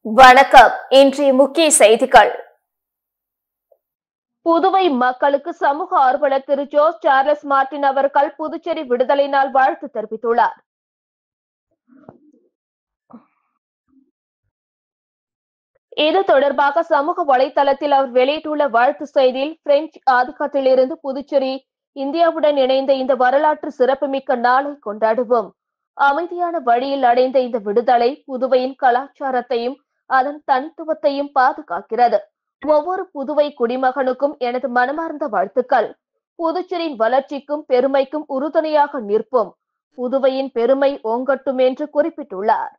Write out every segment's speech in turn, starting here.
வணக்கம். இன்றைய முக்கிய செய்திகள். புதுவை மக்களுக்கு சமூக ஆர்வலர் திரு ஜோஸ் சார்லஸ் மார்டின் அவர்கள் புதுச்சேரி விடுதலை நாள் வாழ்த்து தெரிவித்துள்ளார். இது தொடர்பாக சமூக வலைதளத்தில் அவர் வெளியிட்டுள்ள வாழ்த்து செய்தியில், பிரெஞ்சு ஆதிக்கத்திலிருந்து புதுச்சேரி இந்தியாவுடன் இணைந்த இந்த வரலாற்று சிறப்புமிக்க நாளை கொண்டாடுவோம். அமைதியான வழியில் அடைந்த இந்த விடுதலை புதுவையின் கலாச்சாரத்தையும் அதன் தனித்துவத்தையும் பாதுகாக்கிறது. ஒவ்வொரு புதுவை குடிமகனுக்கும் எனது மனமார்ந்த வாழ்த்துக்கள். புதுச்சேரியின் வளர்ச்சிக்கும் பெருமைக்கும் உறுதுணையாக நிற்போம். புதுவையின் பெருமை ஓங்கட்டும் என்று குறிப்பிட்டுள்ளார்.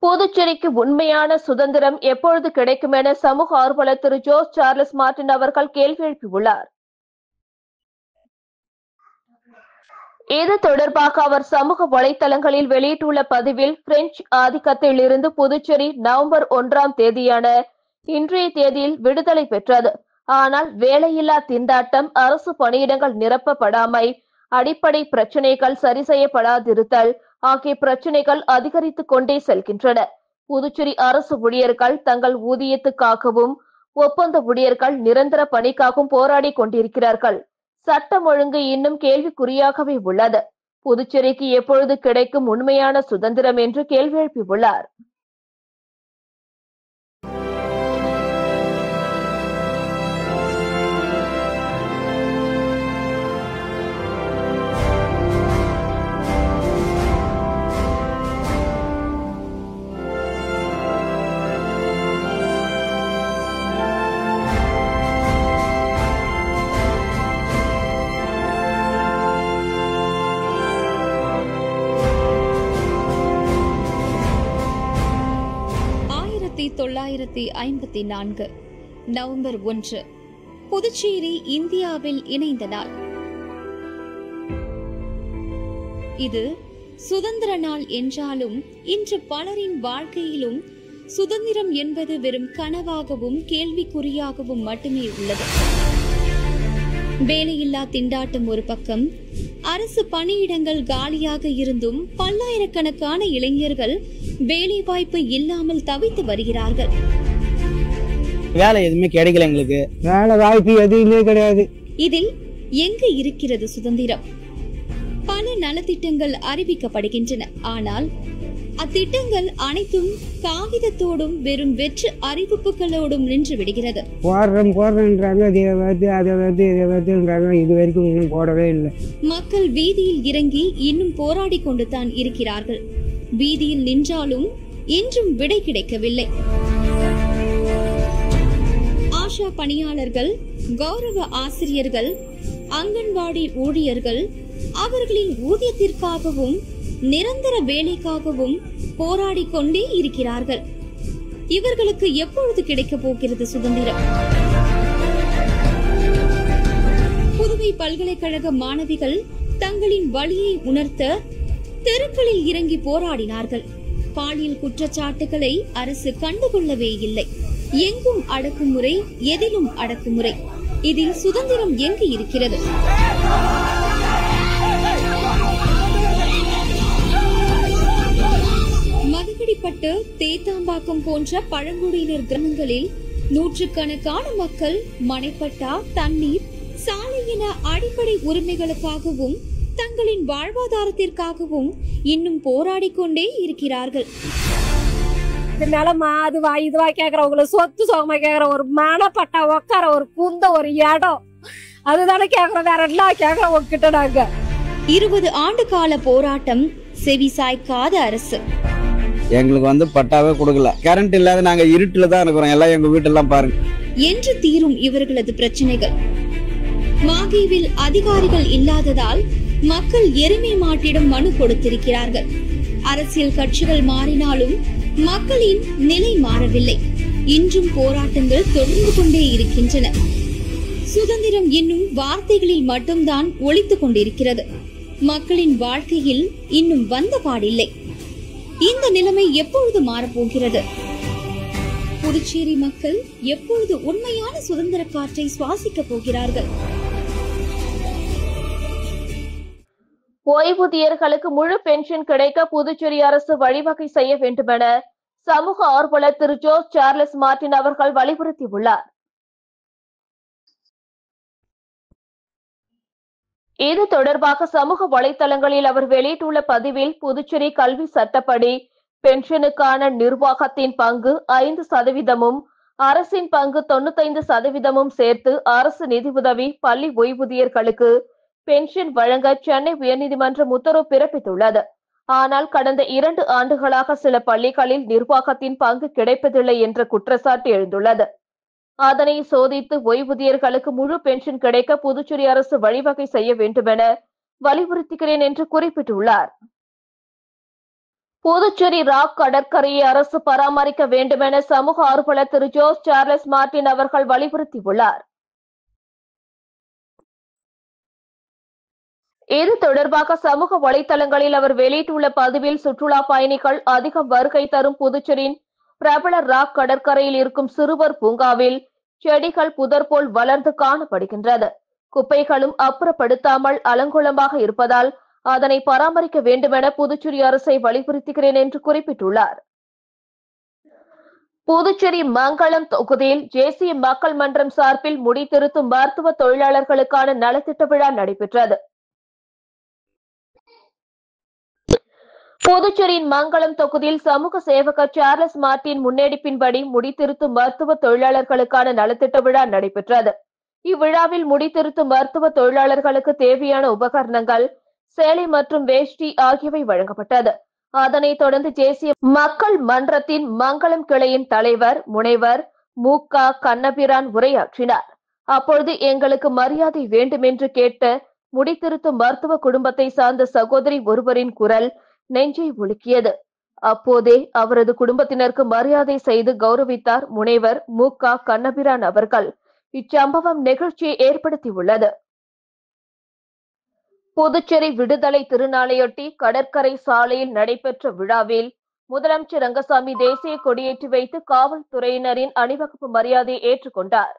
புதுச்சேரிக்கு உண்மையான சுதந்திரம் எப்பொழுது கிடைக்கும் என சமூக ஆர்வலர் திரு ஜோஸ் சார்லஸ் மார்டின் அவர்கள் கேள்வி எழுப்பியுள்ளார். இது தொடர்பாக அவர் சமூக வலைதளங்களில் வெளியிட்டுள்ள பதிவில், பிரெஞ்சு ஆதிக்கத்தில் இருந்து புதுச்சேரி நவம்பர் 1ஆம் தேதியான இன்றைய தேதியில் விடுதலை பெற்றது. ஆனால் வேலையில்லா திண்டாட்டம், அரசு பணியிடங்கள் நிரப்பப்படாமை, அடிப்படை பிரச்சினைகள் சரி செய்யப்படாதிருத்தல் ஆகிய பிரச்சினைகள் அதிகரித்துக் கொண்டே செல்கின்றன. புதுச்சேரி அரசு ஊழியர்கள் தங்கள் ஊதியத்துக்காகவும் ஒப்பந்த ஊழியர்கள் நிரந்தர பணிக்காகவும் போராடி கொண்டிருக்கிறார்கள். சட்டம் ஒழுங்கு இன்னும் கேள்விக்குறியாகவே உள்ளது. புதுச்சேரிக்கு எப்பொழுது கிடைக்கும் உண்மையான சுதந்திரம் என்று கேள்வி எழுப்பியுள்ளார். நவம்பர் 1 புதுச்சேரி இந்தியாவில் இணைந்த நாள். இது சுதந்திர நாள் என்றாலும் இன்று பலரின் வாழ்க்கையிலும் சுதந்திரம் என்பது வெறும் கனவாகவும் கேள்விக்குறியாகவும் மட்டுமே உள்ளது. வேலையில்லா திண்டாட்டம் ஒரு பக்கம், அரசு பணியிடங்கள் காலியாக இருந்தும் பல்லாயிரக்கணக்கான இளைஞர்கள் வேலை வாய்ப்பு இல்லாமல் தவித்து வருகிறார்கள். வேலை எதுவுமே கிடைக்கல, எங்களுக்கு வேலை வாய்ப்பு எதுவுமே கிடையாது. இதில் எங்கு இருக்கிறது சுதந்திரம்? பல நலத்திட்டங்கள் அறிவிக்கப்படுகின்றன. ஆனால் அத்திட்டங்கள் அனைத்தும் காகிதத்தோடும் வெறும் வெற்று அறிவிப்புகளோடும் நின்று விடுகிறது. போடுறேன்றாங்க, அதை வருதுன்றாங்க, இது வரைக்கும் இன்னும் போடவே இல்லை. மக்கள் வீதியில் இறங்கி இன்னும் போராடி கொண்டு தான் இருக்கிறார்கள். வீதியில் நின்றாலும் இன்றும் விடை கிடைக்கவில்லை. ஆஷா பணியாளர்கள், கௌரவ ஆசிரியர்கள், அங்கன்வாடி ஊழியர்கள் அவர்களின் ஊதியத்திற்காகவும் நிரந்தர வேலைக்காகவும் போராடி கொண்டே இருக்கிறார்கள். இவர்களுக்கு எப்பொழுது கிடைக்க போகிறது சுதந்திரம்? புதுவை பல்கலைக்கழக மாணவிகள் தங்களின் வழியை உணர்த்த தெருக்களில் இறங்கி போராடினார்கள். பாலியல் குற்றச்சாட்டுகளை அரசு கண்டுகொள்ளவே இல்லை. எங்கும் அடக்குமுறை, எதிலும் அடக்குமுறை. இதில் சுதந்திரம் எங்கு இருக்கிறது? மதகடிப்பட்டு, தேத்தாம்பாக்கம் போன்ற பழங்குடியினர் கிராமங்களில் நூற்றுக்கணக்கான மக்கள் மனைப்பட்டா, தண்ணீர், சாலை என அடிப்படை உரிமைகளுக்காகவும் தங்களின் வாழ்வாதாரத்திற்காகவும் இன்னும் போராடி கொண்டே இருக்கிறார்கள். நிலமா அதுவா இதுவா கேக்குறவங்கள சொத்து சோகமா கேக்குற ஒரு மனப்பட்டா உக்கார ஒரு குந்த ஒரு இடம் அதுதானே கேக்குறோம். வேற எல்லாம் கேக்குறோம் உங்ககிட்ட. நாங்க 20 ஆண்டு கால போராட்டம், செவி சாய்க்காத அரசு. எங்களுக்கு பட்டாவே கொடுக்கல. கரண்ட் இல்லாத நாங்க இருட்டுல தான் இருக்கிறோம். எல்லாம் எங்க வீட்டெல்லாம் பாருங்க. என்று தீரும் இவர்களது பிரச்சனைகள்? மாகேவில் அதிகாரிகள் இல்லாததால் மக்கள் எருமை மாட்டிடம் மனு கொடுத்திருக்கிறார்கள். அரசியல் கட்சிகள் மாறினாலும் மக்களின் நிலை மாறவில்லை. இன்றும் போராட்டங்கள் தொடர்ந்து கொண்டே இருக்கின்றன. சுதந்திரம் இன்னும் வார்த்தைகளில் மட்டும்தான் ஒலித்துக் கொண்டிருக்கிறது. மக்களின் வாழ்க்கையில் இன்னும் வந்த பாடில்லை. இந்த நிலைமை எப்பொழுது மாறப்போகிறது? புதுச்சேரி மக்கள் எப்பொழுது உண்மையான சுதந்திர காற்றை சுவாசிக்க போகிறார்கள்? ஓய்வூதியர்களுக்கு முழு பென்ஷன் கிடைக்க புதுச்சேரி அரசு வழிவகை செய்ய வேண்டுமென சமூக ஆர்வலர் திரு ஜோஸ் சார்லஸ் மார்டின் அவர்கள் வலியுறுத்தியுள்ளார். இது தொடர்பாக சமூக வலைதளங்களில் அவர் வெளியிட்டுள்ள பதிவில், புதுச்சேரி கல்வி சட்டப்படி பென்ஷனுக்கான நிர்வாகத்தின் பங்கு 5%, அரசின் பங்கு 95% சேர்த்து அரசு நிதியுதவி பள்ளி ஓய்வூதியர்களுக்கு பென்ஷன் வழங்க சென்னை உயர்நீதிமன்றம் உத்தரவு பிறப்பித்துள்ளது. ஆனால் கடந்த 2 ஆண்டுகளாக சில பள்ளிகளில் நிர்வாகத்தின் பங்கு கிடைப்பதில்லை என்ற குற்றச்சாட்டு எழுந்துள்ளது. அதனை சோதித்து ஓய்வூதியர்களுக்கு முழு பென்ஷன் கிடைக்க புதுச்சேரி அரசு வழிவகை செய்ய வேண்டுமென வலியுறுத்துகிறேன் என்று குறிப்பிட்டுள்ளார். புதுச்சேரி ராக் கடற்கரையை அரசு பராமரிக்க வேண்டுமென சமூக ஆர்வலர் திரு ஜோஸ் சார்லஸ் மார்டின் அவர்கள் வலியுறுத்தியுள்ளார். இது தொடர்பாக சமூக வலைதளங்களில் அவர் வெளியிட்டுள்ள பதிவில், சுற்றுலா பயணிகள் அதிகம் வருகை தரும் புதுச்சேரியின் பிரபல ராக் கடற்கரையில் இருக்கும் சிறுவர் பூங்காவில் செடிகள் புதர் போல் வளர்ந்து காணப்படுகின்றது. குப்பைகளும் அப்புறப்படுத்தாமல் அலங்கோலமாக இருப்பதால் அதனை பராமரிக்க வேண்டுமென புதுச்சேரி அரசை வலியுறுத்துகிறேன் என்று குறிப்பிட்டுள்ளார். புதுச்சேரி மங்களம் தொகுதியில் தேசிய மக்கள் மன்றம் சார்பில் முடித்திருத்தும் மருத்துவ தொழிலாளர்களுக்கான நலத்திட்ட விழா நடைபெற்றது. புதுச்சேரியின் மங்களம் தொகுதியில் சமூக சேவகர் சார்லஸ் மார்டின் முன்னெடுப்பின்படி முடித்திருத்தும் மருத்துவ தொழிலாளர்களுக்கான நலத்திட்ட விழா நடைபெற்றது. இவ்விழாவில் முடித்திருத்தும் மருத்துவ தொழிலாளர்களுக்கு தேவையான உபகரணங்கள், சேலை மற்றும் வேஷ்டி ஆகியவை வழங்கப்பட்டது. அதனைத் தொடர்ந்து தேசிய மக்கள் மன்றத்தின் மங்களம் கிளையின் தலைவர் முனைவர் மு.க. கண்ணபிரான் உரையாற்றினார். அப்பொழுது எங்களுக்கு மரியாதை வேண்டுமென்று கேட்ட முடித்திருத்தும் மருத்துவ குடும்பத்தை சார்ந்த சகோதரி ஒருவரின் குரல் நெஞ்சை உலுக்கியது. அப்போதே அவரது குடும்பத்தினருக்கு மரியாதை செய்து கௌரவித்தார் முனைவர் மு.க. கண்ணபிரான் அவர்கள். இச்சம்பவம் நெகிழ்ச்சியை ஏற்படுத்தியுள்ளது. புதுச்சேரி விடுதலை திருநாளையொட்டி கடற்கரை சாலையில் நடைபெற்ற விழாவில் முதலமைச்சர் ரங்கசாமி தேசிய கொடியேற்றி வைத்து காவல்துறையினரின் அணிவகுப்பு மரியாதையை ஏற்றுக்கொண்டார்.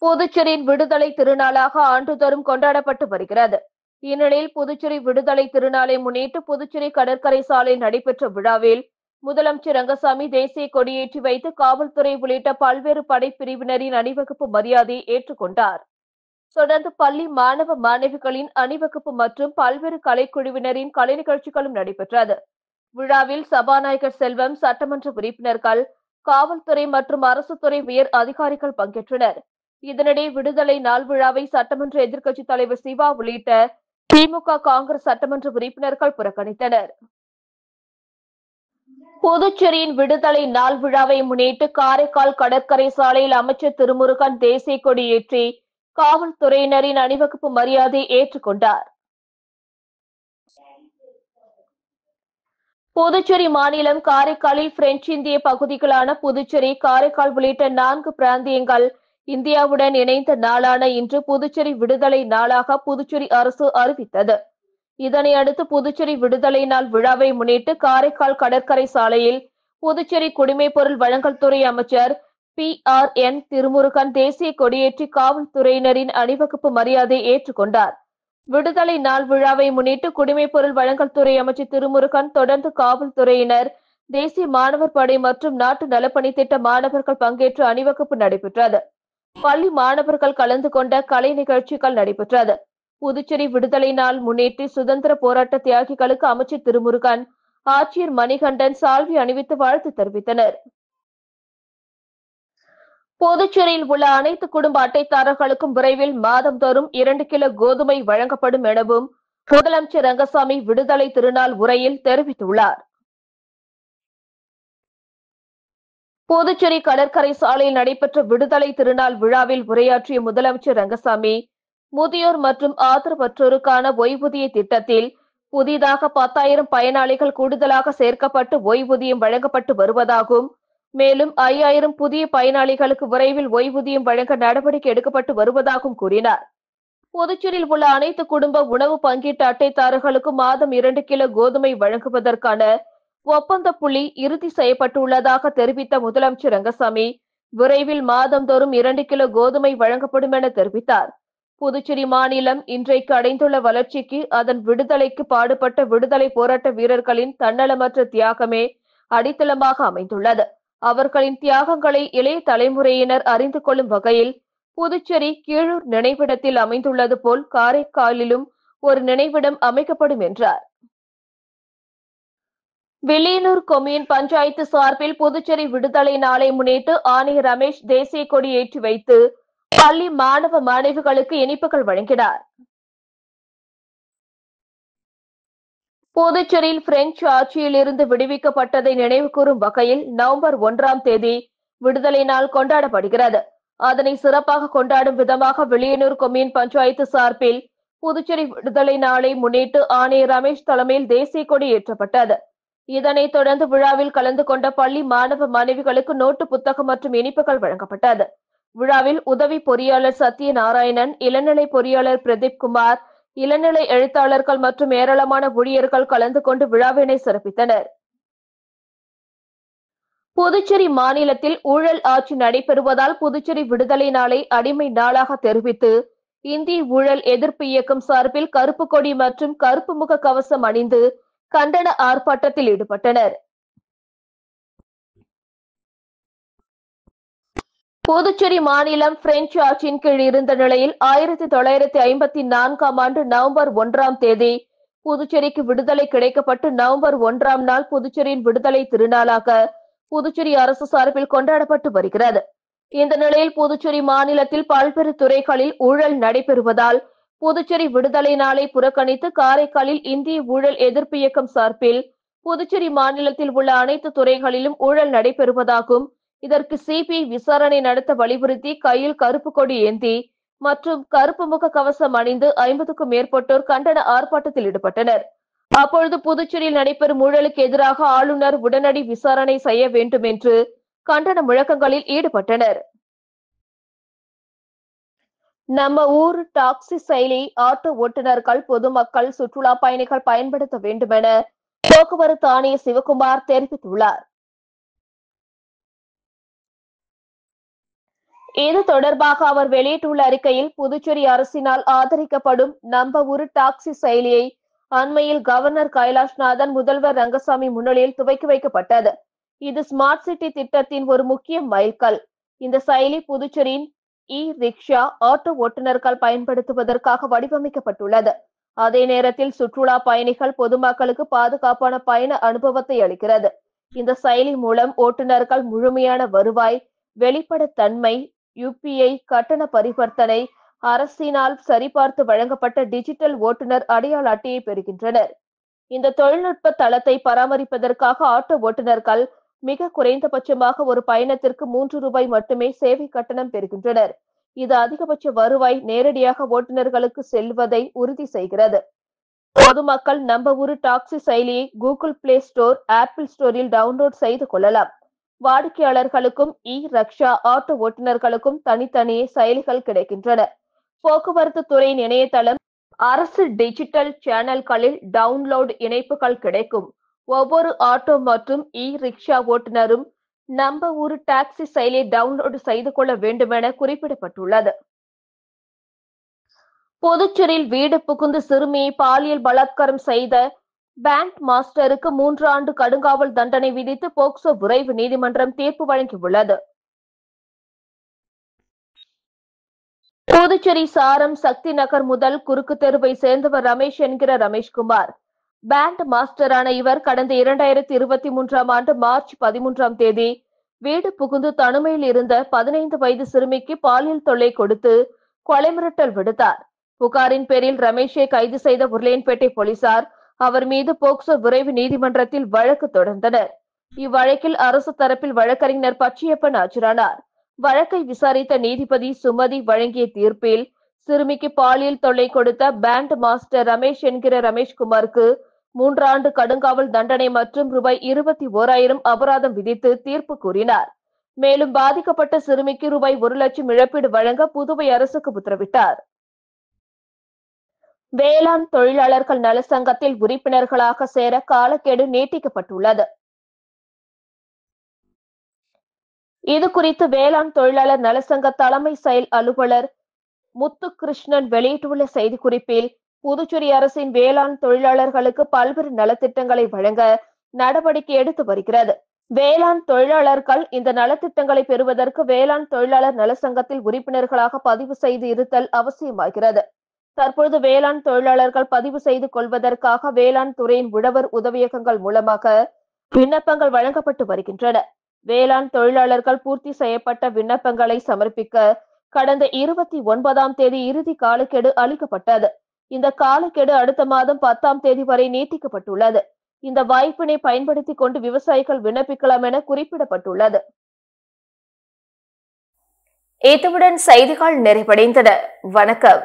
புதுச்சேரியின் விடுதலை திருநாளாக ஆண்டுதோறும் கொண்டாடப்பட்டு வருகிறது. இந்நிலையில் புதுச்சேரி விடுதலை திருநாளை முன்னிட்டு புதுச்சேரி கடற்கரை சாலையில் நடைபெற்ற விழாவில் முதலமைச்சர் ரங்கசாமி தேசிய கொடியேற்றி வைத்து காவல்துறை உள்ளிட்ட பல்வேறு படைப்பிரிவினரின் அணிவகுப்பு மரியாதையை ஏற்றுக்கொண்டார். தொடர்ந்து பள்ளி மாணவ மாணவிகளின் அணிவகுப்பு மற்றும் பல்வேறு கலைக்குழுவினரின் கலை நிகழ்ச்சிகளும் நடைபெற்றது. விழாவில் சபாநாயகர் செல்வம், சட்டமன்ற உறுப்பினர்கள், காவல்துறை மற்றும் அரசு துறை உயர் அதிகாரிகள் பங்கேற்றனர். இதனிடையே விடுதலை நாள் விழாவை சட்டமன்ற எதிர்க்கட்சித் தலைவர் சிவா உள்ளிட்ட திமுக, காங்கிரஸ் சட்டமன்ற உறுப்பினர்கள் புறக்கணித்தனர். புதுச்சேரியின் விடுதலை நாள் விழாவை முன்னிட்டு காரைக்கால் கடற்கரை சாலையில் அமைச்சர் திருமுருகன் தேசிய கொடி ஏற்றி காவல்துறையினரின் அணிவகுப்பு மரியாதையை ஏற்றுக்கொண்டார். புதுச்சேரி மாநிலம் காரைக்காலில் பிரெஞ்சு இந்திய பகுதிகளான புதுச்சேரி, காரைக்கால் உள்ளிட்ட 4 பிராந்தியங்கள் இந்தியாவுடன் இணைந்த நாளான இன்று புதுச்சேரி விடுதலை நாளாக புதுச்சேரி அரசு அறிவித்தது. இதனை அடுத்து புதுச்சேரி விடுதலை நாள் விழாவை முன்னிட்டு காரைக்கால் கடற்கரை சாலையில் புதுச்சேரி குடிமைப் பொருள் வழங்கல் துறை அமைச்சர் PRN திருமுருகன் தேசிய கொடியேற்றி காவல்துறையினரின் அணிவகுப்பு மரியாதையை ஏற்றுக்கொண்டார். விடுதலை நாள் விழாவை முன்னிட்டு குடிமைப் பொருள் வழங்கல் துறை அமைச்சர் திருமுருகன் தொடர்ந்து காவல்துறையினர், தேசிய மாணவர் படை மற்றும் நாட்டு நலப்பணி திட்ட மாணவர்கள் பங்கேற்று அணிவகுப்பு நடைபெற்றது. பள்ளி மாணவர்கள் கலந்து கொண்ட கலை நிகழ்ச்சிகள் நடைபெற்றது. புதுச்சேரி விடுதலை நாள் முன்னிட்டு சுதந்திர போராட்ட தியாகிகளுக்கு அமைச்சர் திருமுருகன், ஆட்சியர் மணிகண்டன் சால்வை அணிவித்து வாழ்த்து தெரிவித்தனர். புதுச்சேரியில் உள்ள அனைத்து குடும்ப அட்டைதாரர்களுக்கும் விரைவில் மாதந்தோறும் 2 கிலோ கோதுமை வழங்கப்படும் எனவும் முதலமைச்சர் ரங்கசாமி விடுதலை திருநாள் உரையில் தெரிவித்துள்ளார். புதுச்சேரி கடற்கரை சாலையில் நடைபெற்ற விடுதலை திருநாள் விழாவில் உரையாற்றிய முதலமைச்சர் ரங்கசாமி, முதியோர் மற்றும் ஆதரவற்றோருக்கான ஓய்வூதிய திட்டத்தில் புதிதாக 10,000 பயனாளிகள் கூடுதலாக சேர்க்கப்பட்டு ஓய்வூதியம் வழங்கப்பட்டு வருவதாகவும், மேலும் 5,000 புதிய பயனாளிகளுக்கு விரைவில் ஓய்வூதியம் வழங்க நடவடிக்கை எடுக்கப்பட்டு வருவதாகவும் கூறினார். புதுச்சேரியில் உள்ள அனைத்து குடும்ப உணவு பங்கீட்டு அட்டைதாரர்களுக்கும் மாதம் 2 கிலோ கோதுமை வழங்குவதற்கான ஒப்பந்த புள்ளி இறுதி செய்யப்பட்டுள்ளதாக தெரிவித்த முதலமைச்சர் ரங்கசாமி, விரைவில் மாதந்தோறும் 2 கிலோ கோதுமை வழங்கப்படும் என தெரிவித்தார். புதுச்சேரி மாநிலம் இன்றைக்கு அடைந்துள்ள வளர்ச்சிக்கு அதன் விடுதலைக்கு பாடுபட்ட விடுதலை போராட்ட வீரர்களின் தன்னலமற்ற தியாகமே அடித்தளமாக அமைந்துள்ளது. அவர்களின் தியாகங்களை இளைய தலைமுறையினர் அறிந்து கொள்ளும் வகையில் புதுச்சேரி கீழூர் நினைவிடத்தில் அமைந்துள்ளது போல் காரைக்காலிலும் ஒரு நினைவிடம் அமைக்கப்படும் என்றார். வில்லியனூர் கொம்யூன் பஞ்சாயத்து சார்பில் புதுச்சேரி விடுதலை நாளை முன்னிட்டு ஆணையர் ரமேஷ் தேசிய கொடி ஏற்றி வைத்து பள்ளி மாணவ மாணவிகளுக்கு இனிப்புகள் வழங்கினார். புதுச்சேரியில் பிரெஞ்சு ஆட்சியில் இருந்து விடுவிக்கப்பட்டதை நினைவுகூரும் வகையில் நவம்பர் 1ஆம் தேதி விடுதலை நாள் கொண்டாடப்படுகிறது. அதனை சிறப்பாக கொண்டாடும் விதமாக வில்லியனூர் கொம்யூன் பஞ்சாயத்து சார்பில் புதுச்சேரி விடுதலை நாளை முன்னிட்டு ஆணையர் ரமேஷ் தலைமையில் தேசிய கொடி ஏற்றப்பட்டது. இதனைத் தொடர்ந்து விழாவில் கலந்து கொண்ட பள்ளி மாணவ மாணவிகளுக்கு நோட்டு புத்தகம் மற்றும் இனிப்புகள் வழங்கப்பட்டது. விழாவில் உதவி பொறியாளர் சத்யநாராயணன், இளநிலை பொறியாளர் பிரதீப் குமார், இளநிலை எழுத்தாளர்கள் மற்றும் ஏராளமான ஊழியர்கள் கலந்து கொண்டு விழாவினை சிறப்பித்தனர். புதுச்சேரி மாநிலத்தில் ஊழல் ஆட்சி நடைபெறுவதால் புதுச்சேரி விடுதலை நாளை அடிமை நாளாக தெரிவித்து இந்திய ஊழல் எதிர்ப்பு இயக்கம் சார்பில் கருப்பு கொடி மற்றும் கருப்பு முக கவசம் அணிந்து கண்டன ஆர்ப்பாட்டத்தில் ஈடுபட்டனர். புதுச்சேரி மாநிலம் பிரெஞ்சு ஆட்சியின் கீழ் இருந்த நிலையில் 1954ஆம் ஆண்டு நவம்பர் 1ஆம் தேதி புதுச்சேரிக்கு விடுதலை கிடைக்கப்பட்டு நவம்பர் 1ஆம் நாள் புதுச்சேரியின் விடுதலை திருநாளாக புதுச்சேரி அரசு சார்பில் கொண்டாடப்பட்டு வருகிறது. இந்த நிலையில் புதுச்சேரி மாநிலத்தில் பல்வேறு துறைகளில் ஊழல் நடைபெறுவதால் புதுச்சேரி விடுதலை நாளை புறக்கணித்து காரைக்காலில் இந்திய ஊழல் எதிர்ப்பு இயக்கம் சார்பில் புதுச்சேரி மாநிலத்தில் உள்ள அனைத்து துறைகளிலும் ஊழல் நடைபெறுவதாகவும் இதற்கு சிபிஐ விசாரணை நடத்த வலியுறுத்தி கையில் கருப்பு கொடி ஏந்தி மற்றும் கருப்பு முக கவசம் அணிந்து 50க்கும் மேற்பட்டோர் கண்டன ஆர்ப்பாட்டத்தில் ஈடுபட்டனர். அப்பொழுது புதுச்சேரியில் நடைபெறும் ஊழலுக்கு எதிராக ஆளுநர் உடனடி விசாரணை செய்ய வேண்டும் என்று கண்டன முழக்கங்களில் ஈடுபட்டனர். நம்ம ஊர் டாக்ஸி செயலி ஆட்டோ ஓட்டுநர்கள், பொதுமக்கள், சுற்றுலா பயணிகள் பயன்படுத்த வேண்டும் என போக்குவரத்து ஆணையர் சிவகுமார் தெரிவித்துள்ளார். இது தொடர்பாக அவர் வெளியிட்டுள்ள அறிக்கையில், புதுச்சேரி அரசினால் ஆதரிக்கப்படும் நம்ம ஊர் டாக்ஸி செயலியை அண்மையில் கவர்னர் கைலாஷ்நாதன், முதல்வர் ரங்கசாமி முன்னிலையில் துவக்கி வைக்கப்பட்டது. இது ஸ்மார்ட் சிட்டி திட்டத்தின் ஒரு முக்கிய மைல்கல். இந்த செயலி புதுச்சேரியின் ரிக்ஷா, ஆட்டோ ஓட்டுநர்கள் பயன்படுத்துவதற்காக வடிவமைக்கப்பட்டுள்ளது. அதே நேரத்தில் சுற்றுலா பயணிகள், பொதுமக்களுக்கு பாதுகாப்பான பயண அனுபவத்தை அளிக்கிறது. இந்த செயலி மூலம் ஓட்டுநர்கள் முழுமையான வருவாய், வெளிப்படைத்தன்மை, யுபிஐ கட்டண பரிவர்த்தனை, அரசினால் சரிபார்த்து வழங்கப்பட்ட டிஜிட்டல் ஓட்டுநர் அடையாள அட்டையை பெறுகின்றனர். இந்த தொழில்நுட்ப தளத்தை பராமரிப்பதற்காக ஆட்டோ ஓட்டுநர்கள் மிக குறைந்தபட்சமாக ஒரு பயணத்திற்கு 3 ரூபாய் மட்டுமே சேவை கட்டணம் பெறுகின்றனர். இது அதிகபட்ச வருவாய் நேரடியாக ஓட்டுநர்களுக்கு செல்வதை உறுதி செய்கிறது. பொதுமக்கள் நம்ம ஊர் டாக்ஸி செயலியை கூகுள் பிளே ஸ்டோர், ஆப்பிள் ஸ்டோரில் டவுன்லோட் செய்து கொள்ளலாம். வாடிக்கையாளர்களுக்கும் ரிக்ஷா, ஆட்டோ ஓட்டுநர்களுக்கும் தனித்தனியே செயலிகள் கிடைக்கின்றன. போக்குவரத்து துறையின் இணையதளம், அரசு டிஜிட்டல் சேனல்களில் டவுன்லோட் இணைப்புகள் கிடைக்கும். ஒவ்வொரு ஆட்டோ மற்றும் ரிக்ஷா ஓட்டுநரும் நம்ம ஊர் டாக்ஸி செயலியை டவுன்லோட் செய்து கொள்ள வேண்டும் என குறிப்பிடப்பட்டுள்ளது. புதுச்சேரியில் வீடு புகுந்து சிறுமியை பாலியல் பலாத்காரம் செய்த பேங்க் மாஸ்டருக்கு 3 ஆண்டு கடுங்காவல் தண்டனை விதித்து போக்சோ விரைவு நீதிமன்றம் தீர்ப்பு வழங்கியுள்ளது. புதுச்சேரி சாரம் சக்தி நகர் முதல் குறுக்கு தெருவை சேர்ந்தவர் ரமேஷ் என்கிற ரமேஷ்குமார். பேண்ட் மாஸ்டரான இவர் கடந்த 2023ஆம் ஆண்டு மார்ச் 13ஆம் தேதி வீடு புகுந்து தனிமையில் இருந்த 15 வயது சிறுமிக்கு பாலியல் தொல்லை கொடுத்து கொலை மிரட்டல் விடுத்தார். புகாரின் பேரில் ரமேஷை கைது செய்த உருளையன்பேட்டை போலீசார் அவர் மீது போக்சோ விரைவு நீதிமன்றத்தில் வழக்கு தொடர்ந்தனர். இவ்வழக்கில் அரசு தரப்பில் வழக்கறிஞர் பச்சையப்பன் ஆஜரானார். வழக்கை விசாரித்த நீதிபதி சுமதி வழங்கிய தீர்ப்பில், சிறுமிக்கு பாலியல் தொல்லை கொடுத்த பேண்ட் மாஸ்டர் ரமேஷ் என்கிற ரமேஷ்குமாருக்கு 3 ஆண்டு கடுங்காவல் தண்டனை மற்றும் ரூபாய் 21,000 அபராதம் விதித்து தீர்ப்பு கூறினார். மேலும் பாதிக்கப்பட்ட சிறுமிக்கு ரூபாய் 1 லட்சம் இழப்பீடு வழங்க புதுவை அரசுக்கு உத்தரவிட்டார். வேளாண் தொழிலாளர்கள் நல சங்கத்தில் உறுப்பினர்களாக சேர காலக்கெடு நீட்டிக்கப்பட்டுள்ளது. இதுகுறித்து வேளாண் தொழிலாளர் நலசங்க தலைமை செயல் அலுவலர் முத்துகிருஷ்ணன் வெளியிட்டுள்ள செய்திக்குறிப்பில், புதுச்சேரி அரசின் வேளாண் தொழிலாளர்களுக்கு பல்வேறு நலத்திட்டங்களை வழங்க நடவடிக்கை எடுத்து வருகிறது. வேளாண் தொழிலாளர்கள் இந்த நலத்திட்டங்களை பெறுவதற்கு வேளாண் தொழிலாளர் நலசங்கத்தில் உறுப்பினர்களாக பதிவு செய்து இருத்தல் அவசியமாகிறது. தற்பொழுது வேளாண் தொழிலாளர்கள் பதிவு செய்து கொள்வதற்காக வேளாண் துறையின் உழவர் உதவியகங்கள் மூலமாக விண்ணப்பங்கள் வழங்கப்பட்டு வருகின்றன. வேளாண் தொழிலாளர்கள் பூர்த்தி செய்யப்பட்ட விண்ணப்பங்களை சமர்ப்பிக்க கடந்த 29ஆம் தேதி இறுதி காலக்கெடு அளிக்கப்பட்டது. இந்த காலக்கெடு அடுத்த மாதம் 10ஆம் தேதி வரை நீட்டிக்கப்பட்டுள்ளது. இந்த வாய்ப்பினை பயன்படுத்திக் கொண்டு விவசாயிகள் விண்ணப்பிக்கலாம் என குறிப்பிடப்பட்டுள்ளது. இத்துடன் செய்திகள் நிறைவடைந்தன. வணக்கம்.